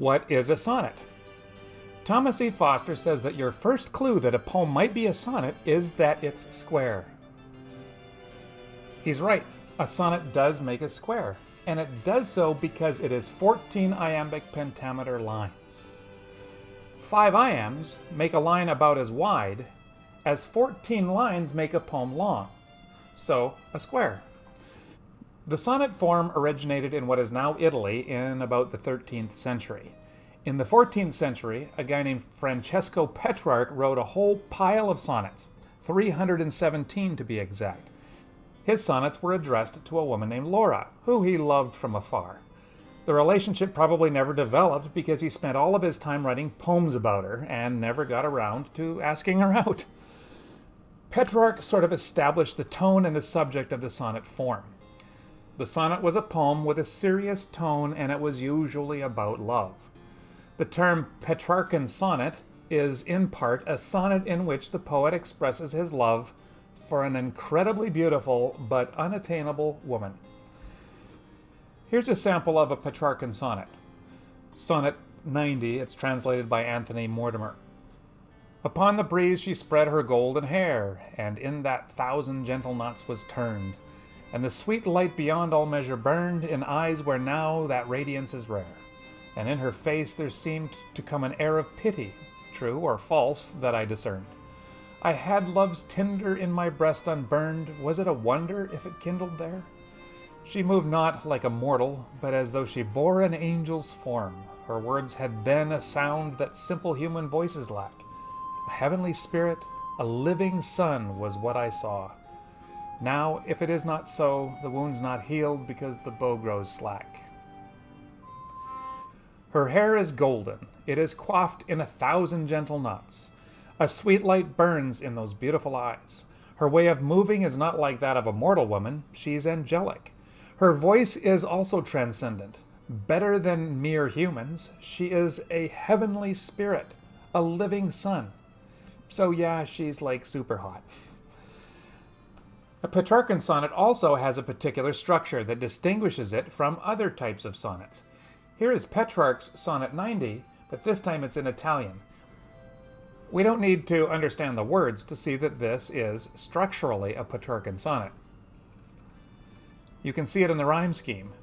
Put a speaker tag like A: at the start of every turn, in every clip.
A: What is a sonnet? Thomas E. Foster says that your first clue that a poem might be a sonnet is that it's square. He's right. A sonnet does make a square, and it does so because it is 14 iambic pentameter lines. 5 iambs make a line about as wide as 14 lines make a poem long, so a square. The sonnet form originated in what is now Italy in about the 13th century. In the 14th century, a guy named Francesco Petrarch wrote a whole pile of sonnets, 317 to be exact. His sonnets were addressed to a woman named Laura, who he loved from afar. The relationship probably never developed because he spent all of his time writing poems about her and never got around to asking her out. Petrarch sort of established the tone and the subject of the sonnet form. The sonnet was a poem with a serious tone, and it was usually about love. The term Petrarchan sonnet is in part a sonnet in which the poet expresses his love for an incredibly beautiful but unattainable woman. Here's a sample of a Petrarchan sonnet. Sonnet 90, it's translated by Anthony Mortimer. Upon the breeze she spread her golden hair, and in that 1,000 gentle knots was turned, and the sweet light beyond all measure burned in eyes where now that radiance is rare. And in her face there seemed to come an air of pity, true or false, that I discerned. I had love's tinder in my breast unburned. Was it a wonder if it kindled there? She moved not like a mortal, but as though she bore an angel's form. Her words had then a sound that simple human voices lack. A heavenly spirit, a living sun was what I saw. Now, if it is not so, the wound's not healed because the bow grows slack. Her hair is golden, it is coiffed in 1,000 gentle knots. A sweet light burns in those beautiful eyes. Her way of moving is not like that of a mortal woman, she's angelic. Her voice is also transcendent. Better than mere humans, she is a heavenly spirit, a living sun. So yeah, she's like super hot. A Petrarchan sonnet also has a particular structure that distinguishes it from other types of sonnets. Here is Petrarch's Sonnet 90, but this time it's in Italian. We don't need to understand the words to see that this is structurally a Petrarchan sonnet. You can see it in the rhyme scheme.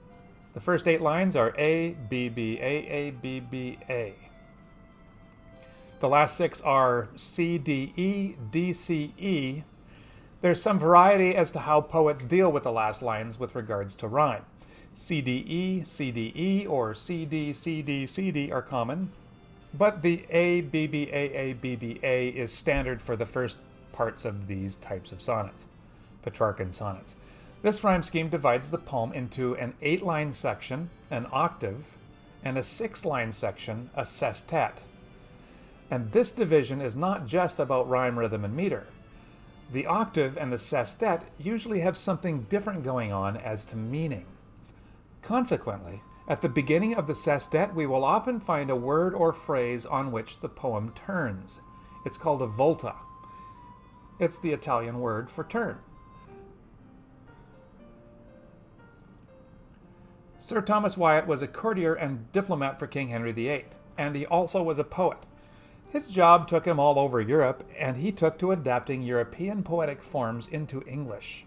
A: The first 8 lines are A, B, B, A, B, B, A. The last 6 are C, D, E, D, C, E. There's some variety as to how poets deal with the last lines with regards to rhyme. CDE, CDE, or CD, CD, CD are common, but the A, B, B, A, B, B, A is standard for the first parts of these types of sonnets, Petrarchan sonnets. This rhyme scheme divides the poem into an 8-line section, an octave, and a 6-line section, a sestet. And this division is not just about rhyme, rhythm, and meter. The octave and the sestet usually have something different going on as to meaning. Consequently, at the beginning of the sestet, we will often find a word or phrase on which the poem turns. It's called a volta. It's the Italian word for turn. Sir Thomas Wyatt was a courtier and diplomat for King Henry VIII, and he also was a poet. His job took him all over Europe, and he took to adapting European poetic forms into English.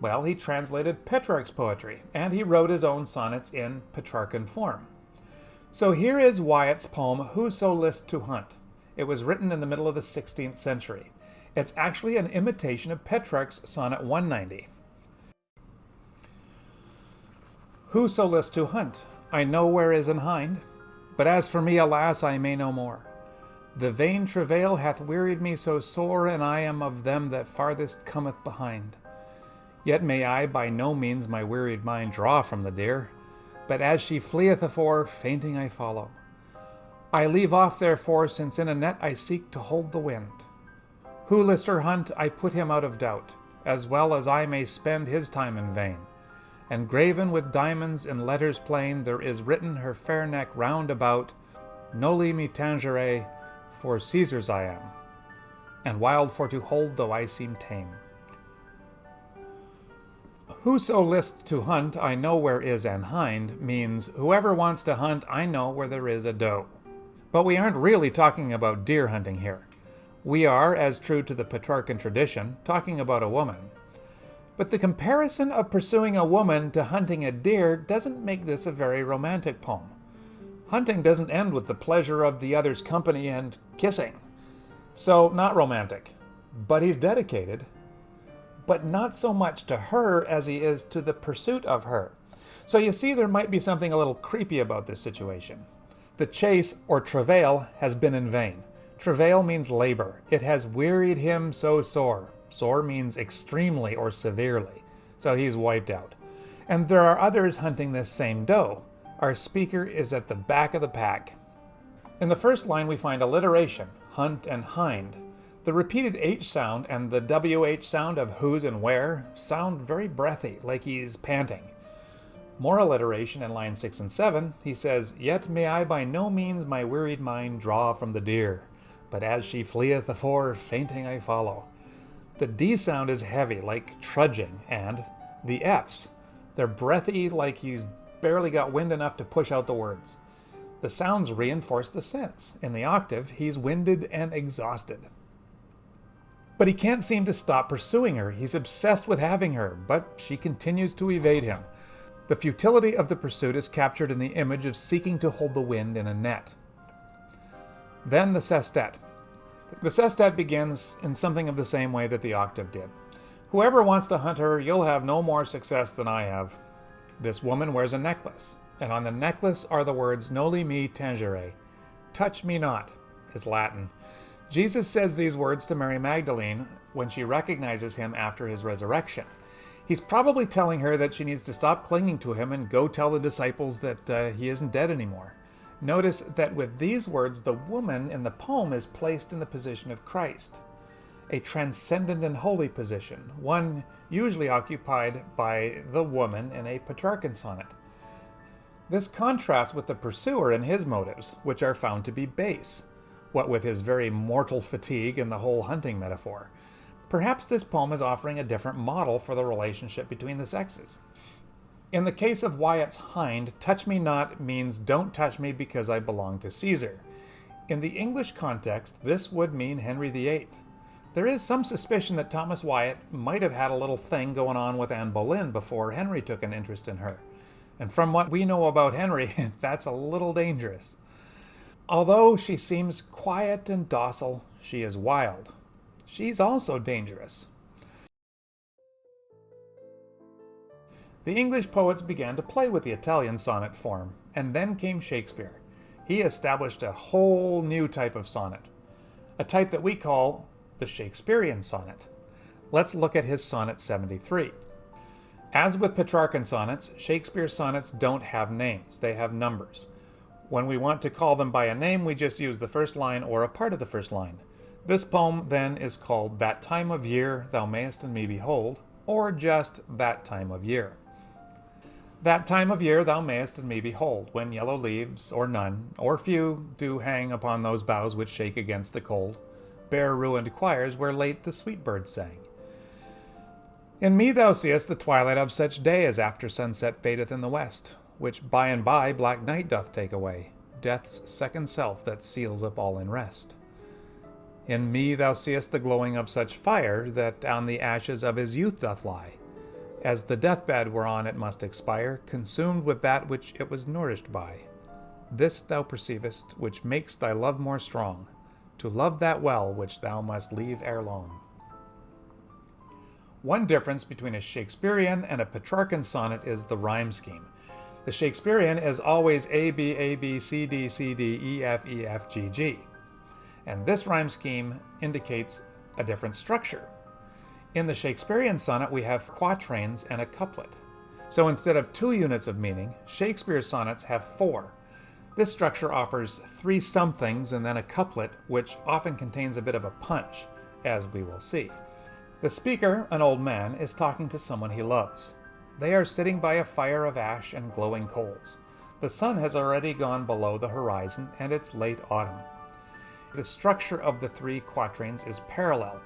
A: Well, he translated Petrarch's poetry, and he wrote his own sonnets in Petrarchan form. So here is Wyatt's poem, Whoso List to Hunt. It was written in the middle of the 16th century. It's actually an imitation of Petrarch's Sonnet 190. Whoso list to hunt, I know where is an hind, but as for me, alas, I may no more. The vain travail hath wearied me so sore, and I am of them that farthest cometh behind. Yet may I by no means my wearied mind draw from the deer, but as she fleeth afore, fainting I follow. I leave off therefore, since in a net I seek to hold the wind. Who list or hunt, I put him out of doubt, as well as I may spend his time in vain. And graven with diamonds in letters plain, there is written her fair neck round about, Noli me tangere, for Caesar's I am, and wild for to hold though I seem tame. Whoso list to hunt, I know where is an hind, means whoever wants to hunt, I know where there is a doe. But we aren't really talking about deer hunting here. We are, as true to the Petrarchan tradition, talking about a woman. But the comparison of pursuing a woman to hunting a deer doesn't make this a very romantic poem. Hunting doesn't end with the pleasure of the other's company and kissing. So, not romantic. But he's dedicated. But not so much to her as he is to the pursuit of her. So you see, there might be something a little creepy about this situation. The chase, or travail, has been in vain. Travail means labor. It has wearied him so sore. Sore means extremely or severely. So he's wiped out. And there are others hunting this same doe. Our speaker is at the back of the pack. In the first line we find alliteration, hunt and hind. The repeated H sound and the WH sound of whose and where sound very breathy, like he's panting. More alliteration in line 6 and 7. He says, "Yet may I by no means my wearied mind draw from the deer, but as she fleeth afore, fainting I follow." The D sound is heavy, like trudging, and the Fs, they're breathy, like he's barely got wind enough to push out the words. The sounds reinforce the sense. In the octave, he's winded and exhausted. But he can't seem to stop pursuing her. He's obsessed with having her, but she continues to evade him. The futility of the pursuit is captured in the image of seeking to hold the wind in a net. Then the sestet. The sestet begins in something of the same way that the octave did. "Whoever wants to hunt her, you'll have no more success than I have." This woman wears a necklace, and on the necklace are the words "Noli me tangere." "Touch me not" is Latin. Jesus says these words to Mary Magdalene when she recognizes him after his resurrection. He's probably telling her that she needs to stop clinging to him and go tell the disciples that he isn't dead anymore. Notice that with these words, the woman in the poem is placed in the position of Christ, a transcendent and holy position, one usually occupied by the woman in a Petrarchan sonnet. This contrasts with the pursuer and his motives, which are found to be base, what with his very mortal fatigue and the whole hunting metaphor. Perhaps this poem is offering a different model for the relationship between the sexes. In the case of Wyatt's hind, "touch me not" means "don't touch me because I belong to Caesar." In the English context, this would mean Henry VIII. There is some suspicion that Thomas Wyatt might have had a little thing going on with Anne Boleyn before Henry took an interest in her. And from what we know about Henry, that's a little dangerous. Although she seems quiet and docile, she is wild. She's also dangerous. The English poets began to play with the Italian sonnet form, and then came Shakespeare. He established a whole new type of sonnet, a type that we call the Shakespearean sonnet. Let's look at his Sonnet 73. As with Petrarchan sonnets, Shakespeare's sonnets don't have names, they have numbers. When we want to call them by a name, we just use the first line or a part of the first line. This poem then is called "That Time of Year Thou Mayst in Me Behold," or just "That Time of Year." That time of year thou mayst in me behold, when yellow leaves, or none, or few, do hang upon those boughs which shake against the cold, bare ruined choirs where late the sweet birds sang. In me thou seest the twilight of such day as after sunset fadeth in the west, which by and by black night doth take away, death's second self that seals up all in rest. In me thou seest the glowing of such fire that on the ashes of his youth doth lie, as the deathbed whereon it must expire, consumed with that which it was nourished by. This thou perceivest, which makes thy love more strong, to love that well which thou must leave ere long. One difference between a Shakespearean and a Petrarchan sonnet is the rhyme scheme. The Shakespearean is always A, B, A, B, C, D, C, D, E, F, E, F, G, G. And this rhyme scheme indicates a different structure. In the Shakespearean sonnet, we have quatrains and a couplet. So instead of 2 units of meaning, Shakespeare's sonnets have 4. This structure offers 3 somethings and then a couplet, which often contains a bit of a punch, as we will see. The speaker, an old man, is talking to someone he loves. They are sitting by a fire of ash and glowing coals. The sun has already gone below the horizon, and it's late autumn. The structure of the 3 quatrains is parallel.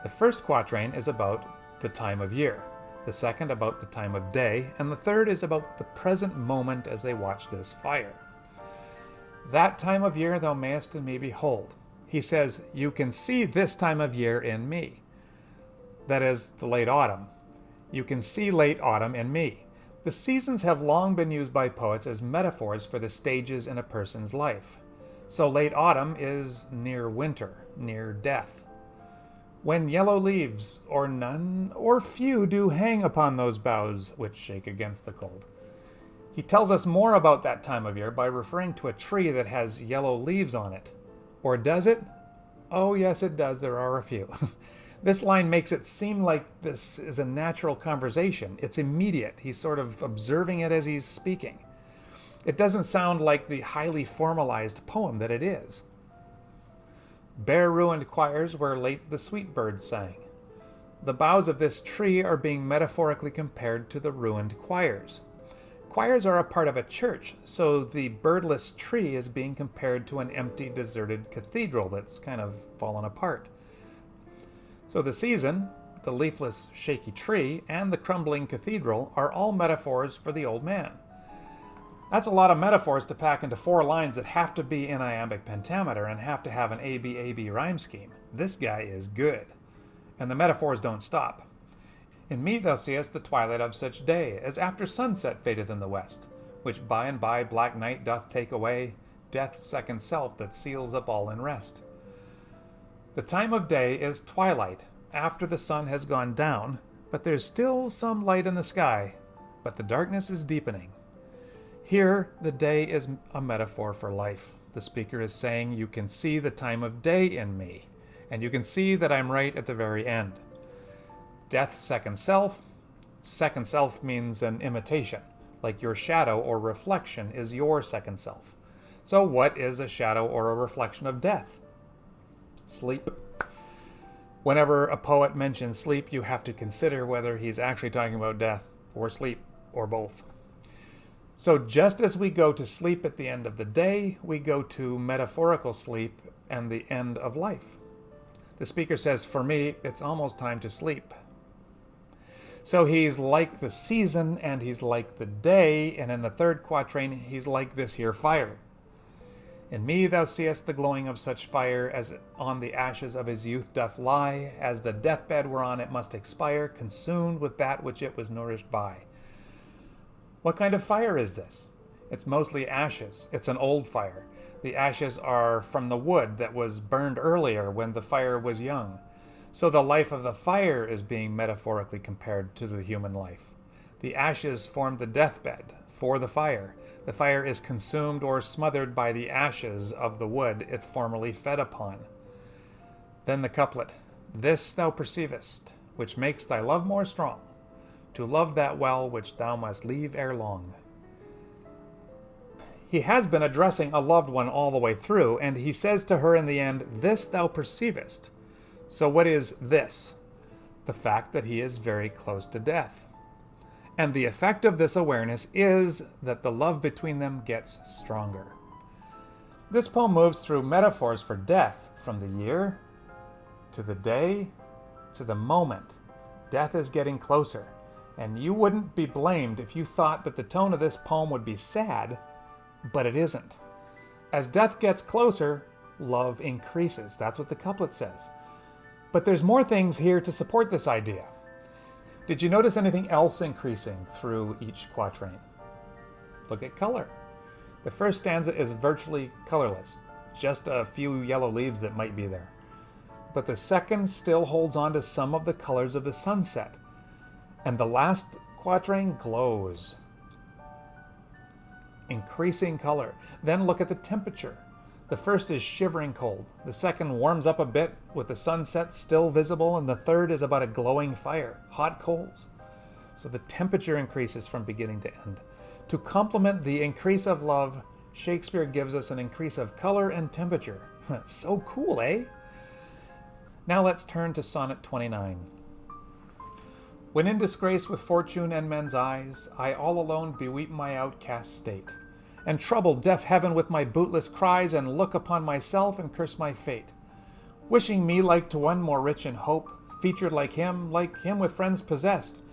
A: The first quatrain is about the time of year. the second about the time of day, and the third is about the present moment as they watch this fire. That time of year thou mayst in me behold. He says, you can see this time of year in me. That is, the late autumn. You can see late autumn in me. The seasons have long been used by poets as metaphors for the stages in a person's life. So late autumn is near winter, near death. When yellow leaves, or none, or few, do hang upon those boughs which shake against the cold. He tells us more about that time of year by referring to a tree that has yellow leaves on it. Or does it? Oh yes, it does. There are a few. This line makes it seem like this is a natural conversation. It's immediate. He's sort of observing it as he's speaking. It doesn't sound like the highly formalized poem that it is. Bare ruined choirs where late the sweet birds sang. The boughs of this tree are being metaphorically compared to the ruined choirs. Choirs are a part of a church, so the birdless tree is being compared to an empty, deserted cathedral that's kind of fallen apart. So the season, the leafless, shaky tree, and the crumbling cathedral are all metaphors for the old man. That's a lot of metaphors to pack into 4 lines that have to be in iambic pentameter and have to have an A-B rhyme scheme. This guy is good. And the metaphors don't stop. In me thou seest the twilight of such day, as after sunset fadeth in the west, which by and by black night doth take away, death's second self that seals up all in rest. The time of day is twilight, after the sun has gone down, but there's still some light in the sky, but the darkness is deepening. Here, the day is a metaphor for life. The speaker is saying, you can see the time of day in me, and you can see that I'm right at the very end. Death's second self. Second self means an imitation, like your shadow or reflection is your second self. So what is a shadow or a reflection of death? Sleep. Whenever a poet mentions sleep, you have to consider whether he's actually talking about death or sleep or both. So just as we go to sleep at the end of the day, we go to metaphorical sleep and the end of life. The speaker says, for me, it's almost time to sleep. So he's like the season and he's like the day, and in the third quatrain, he's like this here fire. In me thou seest the glowing of such fire, as on the ashes of his youth doth lie, as the deathbed whereon it must expire, consumed with that which it was nourished by. What kind of fire is this? It's mostly ashes. It's an old fire. The ashes are from the wood that was burned earlier when the fire was young. So the life of the fire is being metaphorically compared to the human life. The ashes form the deathbed for the fire. The fire is consumed or smothered by the ashes of the wood it formerly fed upon. Then the couplet, this thou perceivest, which makes thy love more strong, to love that well which thou must leave ere long. He has been addressing a loved one all the way through, and he says to her in the end, this thou perceivest. So what is this? The fact that he is very close to death. And the effect of this awareness is that the love between them gets stronger. This poem moves through metaphors for death, from the year to the day to the moment. Death is getting closer, and you wouldn't be blamed if you thought that the tone of this poem would be sad, but it isn't. As death gets closer, love increases. That's what the couplet says. But there's more things here to support this idea. Did you notice anything else increasing through each quatrain? Look at color. The first stanza is virtually colorless, just a few yellow leaves that might be there. But the second still holds on to some of the colors of the sunset, and the last quatrain glows. Increasing color. Then look at the temperature. The first is shivering cold. The second warms up a bit with the sunset still visible, and the third is about a glowing fire, hot coals. So the temperature increases from beginning to end. To complement the increase of love, Shakespeare gives us an increase of color and temperature. So cool, eh? Now let's turn to Sonnet 29. When in disgrace with fortune and men's eyes, I all alone beweep my outcast state, and trouble deaf heaven with my bootless cries, and look upon myself and curse my fate, wishing me like to one more rich in hope, featured like him with friends possessed,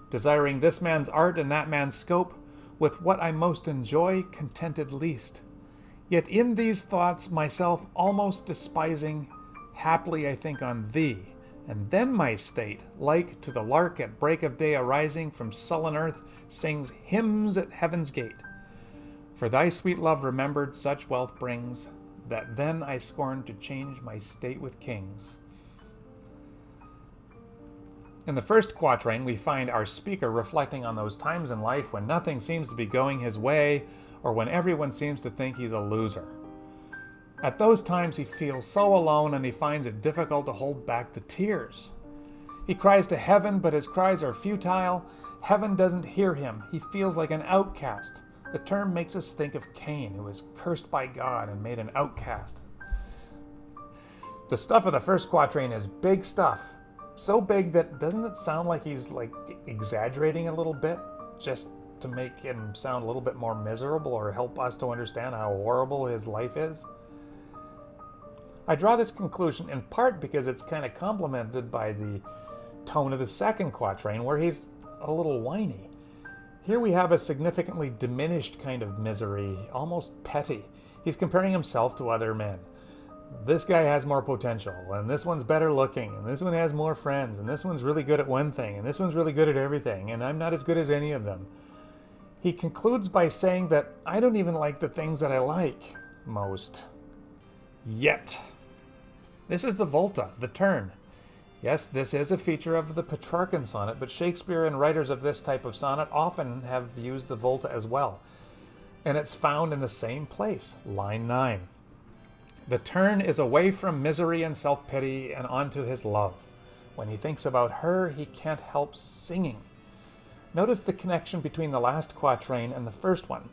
A: desiring this man's art and that man's scope, with what I most enjoy, contented least. Yet in these thoughts myself almost despising, haply I think on thee, and then my state, like to the lark at break of day arising from sullen earth, sings hymns at heaven's gate. For thy sweet love remembered such wealth brings, that then I scorn to change my state with kings. In the first quatrain, we find our speaker reflecting on those times in life when nothing seems to be going his way, or when everyone seems to think he's a loser. At those times he feels so alone and he finds it difficult to hold back the tears. He cries to heaven, but his cries are futile. Heaven doesn't hear him. He feels like an outcast. The term makes us think of Cain, who was cursed by God and made an outcast. The stuff of the first quatrain is big stuff. So big that doesn't it sound like he's exaggerating a little bit just to make him sound a little bit more miserable or help us to understand how horrible his life is? I draw this conclusion in part because it's kind of complemented by the tone of the second quatrain, where he's a little whiny. Here we have a significantly diminished kind of misery, almost petty. He's comparing himself to other men. This guy has more potential, and this one's better looking, and this one has more friends, and this one's really good at one thing, and this one's really good at everything, and I'm not as good as any of them. He concludes by saying that I don't even like the things that I like most. Yet. This is the volta, the turn. Yes, this is a feature of the Petrarchan sonnet, but Shakespeare and writers of this type of sonnet often have used the volta as well. And it's found in the same place, line 9. The turn is away from misery and self-pity and onto his love. When he thinks about her, he can't help singing. Notice the connection between the last quatrain and the first one.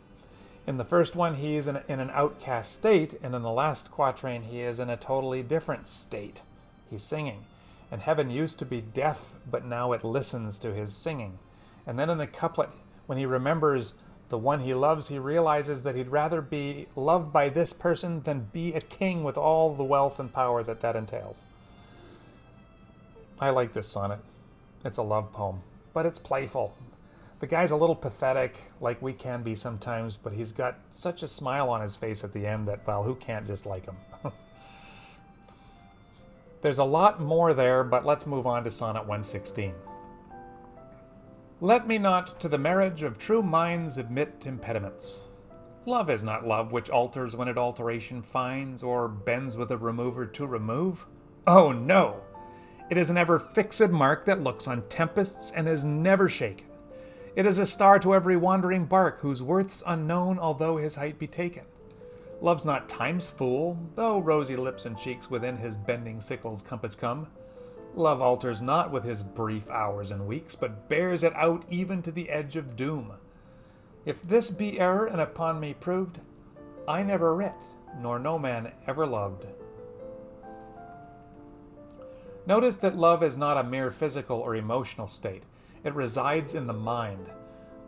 A: In the first one, he is in an outcast state, and in the last quatrain, he is in a totally different state. He's singing. And heaven used to be deaf, but now it listens to his singing. And then in the couplet, when he remembers the one he loves, he realizes that he'd rather be loved by this person than be a king with all the wealth and power that entails. I like this sonnet. It's a love poem, but it's playful. The guy's a little pathetic, like we can be sometimes, but he's got such a smile on his face at the end that, well, who can't just like him? There's a lot more there, but let's move on to Sonnet 116. Let me not to the marriage of true minds admit impediments. Love is not love which alters when it alteration finds, or bends with a remover to remove. Oh no! It is an ever fixed mark that looks on tempests and is never shaken. It is a star to every wandering bark, whose worth's unknown, although his height be taken. Love's not time's fool, though rosy lips and cheeks within his bending sickle's compass come. Love alters not with his brief hours and weeks, but bears it out even to the edge of doom. If this be error and upon me proved, I never writ, nor no man ever loved. Notice that love is not a mere physical or emotional state. It resides in the mind.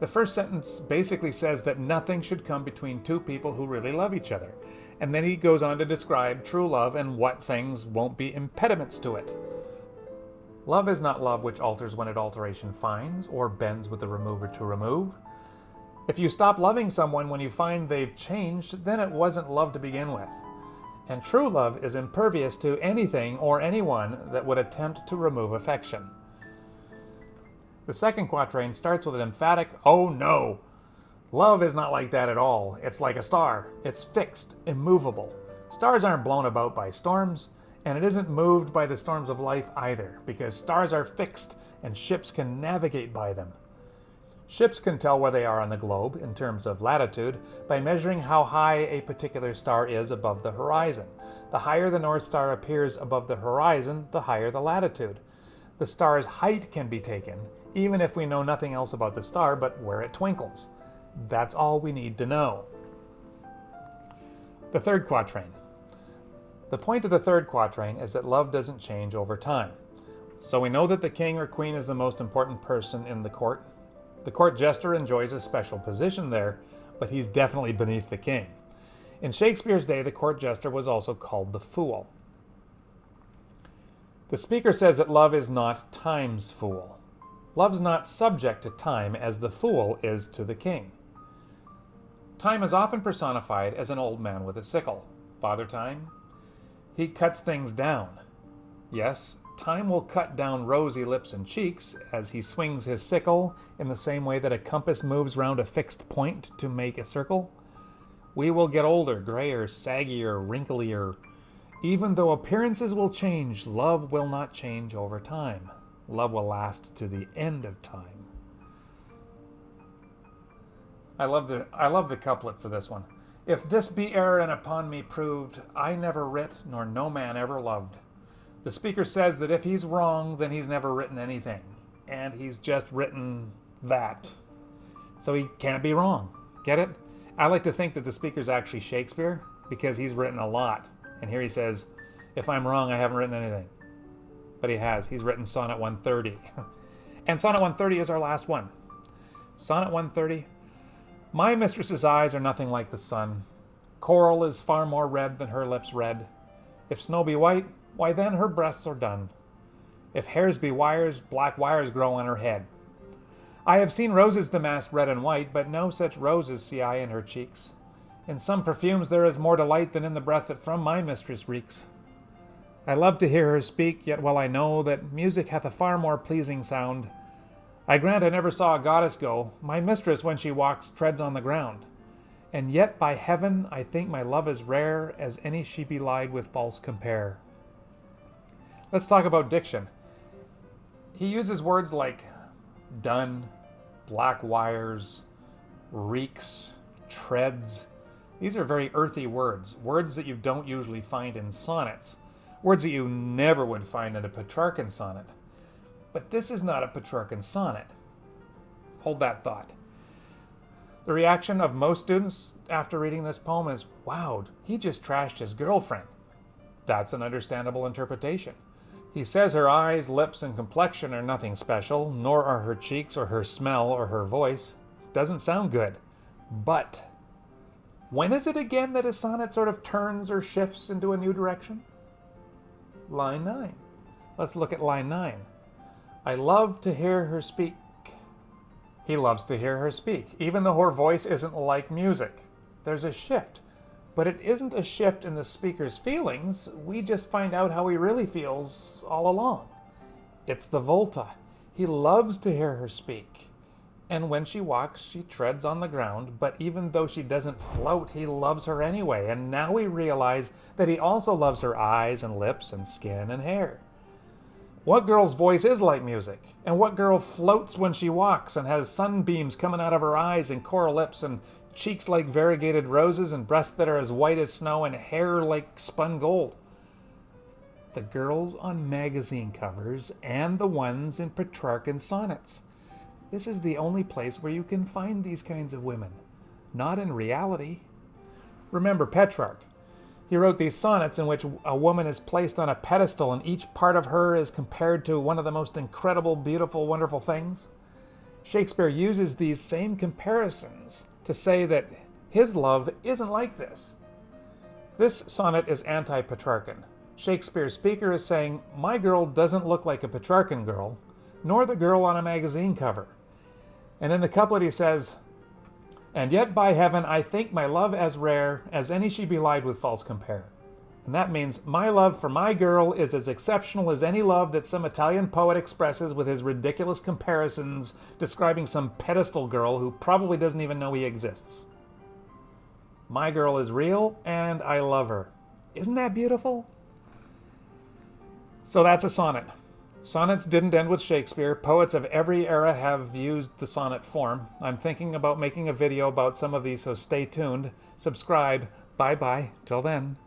A: The first sentence basically says that nothing should come between two people who really love each other. And then he goes on to describe true love and what things won't be impediments to it. Love is not love which alters when it alteration finds, or bends with the remover to remove. If you stop loving someone when you find they've changed, then it wasn't love to begin with. And true love is impervious to anything or anyone that would attempt to remove affection. The second quatrain starts with an emphatic, oh no! Love is not like that at all. It's like a star. It's fixed, immovable. Stars aren't blown about by storms, and it isn't moved by the storms of life either, because stars are fixed and ships can navigate by them. Ships can tell where they are on the globe, in terms of latitude, by measuring how high a particular star is above the horizon. The higher the North Star appears above the horizon, the higher the latitude. The star's height can be taken, even if we know nothing else about the star but where it twinkles. That's all we need to know. The third quatrain. The point of the third quatrain is that love doesn't change over time. So we know that the king or queen is the most important person in the court. The court jester enjoys a special position there, but he's definitely beneath the king. In Shakespeare's day, the court jester was also called the fool. The speaker says that love is not time's fool. Love's not subject to time as the fool is to the king. Time is often personified as an old man with a sickle. Father Time, he cuts things down. Yes, time will cut down rosy lips and cheeks as he swings his sickle in the same way that a compass moves round a fixed point to make a circle. We will get older, grayer, saggier, wrinklier. Even though appearances will change, love will not change over time. Love will last to the end of time. I love the couplet for this one. If this be error and upon me proved, I never writ, nor no man ever loved. The speaker says that if he's wrong, then he's never written anything. And he's just written that. So he can't be wrong. Get it? I like to think that the speaker's actually Shakespeare, because he's written a lot. And here he says, if I'm wrong, I haven't written anything. But he has. He's written Sonnet 130. And Sonnet 130 is our last one. Sonnet 130. My mistress's eyes are nothing like the sun. Coral is far more red than her lips red. If snow be white, why then her breasts are dun. If hairs be wires, black wires grow on her head. I have seen roses damasked red and white, but no such roses see I in her cheeks. In some perfumes there is more delight than in the breath that from my mistress reeks. I love to hear her speak, yet well I know that music hath a far more pleasing sound. I grant I never saw a goddess go. My mistress, when she walks, treads on the ground. And yet, by heaven, I think my love as rare as any she belied with false compare. Let's talk about diction. He uses words like dun, black wires, reeks, treads. These are very earthy words, words that you don't usually find in sonnets, words that you never would find in a Petrarchan sonnet. But this is not a Petrarchan sonnet. Hold that thought. The reaction of most students after reading this poem is, wow, he just trashed his girlfriend. That's an understandable interpretation. He says her eyes, lips, and complexion are nothing special, nor are her cheeks or her smell or her voice. Doesn't sound good. But when is it again that a sonnet sort of turns or shifts into a new direction? Line 9. Let's look at line 9. I love to hear her speak. He loves to hear her speak, even though her voice isn't like music. There's a shift, but it isn't a shift in the speaker's feelings. We just find out how he really feels all along. It's the volta. He loves to hear her speak. And when she walks, she treads on the ground, but even though she doesn't float, he loves her anyway. And now we realize that he also loves her eyes and lips and skin and hair. What girl's voice is like music? And what girl floats when she walks and has sunbeams coming out of her eyes and coral lips and cheeks like variegated roses and breasts that are as white as snow and hair like spun gold? The girls on magazine covers and the ones in Petrarchan sonnets. This is the only place where you can find these kinds of women, not in reality. Remember Petrarch. He wrote these sonnets in which a woman is placed on a pedestal and each part of her is compared to one of the most incredible, beautiful, wonderful things. Shakespeare uses these same comparisons to say that his love isn't like this. This sonnet is anti-Petrarchan. Shakespeare's speaker is saying, my girl doesn't look like a Petrarchan girl, nor the girl on a magazine cover. And in the couplet he says, and yet by heaven I think my love as rare as any she belied with false compare. And that means my love for my girl is as exceptional as any love that some Italian poet expresses with his ridiculous comparisons describing some pedestal girl who probably doesn't even know he exists. My girl is real and I love her. Isn't that beautiful? So that's a sonnet. Sonnets didn't end with Shakespeare. Poets of every era have used the sonnet form. I'm thinking about making a video about some of these, so stay tuned. Subscribe. Bye-bye. Till then.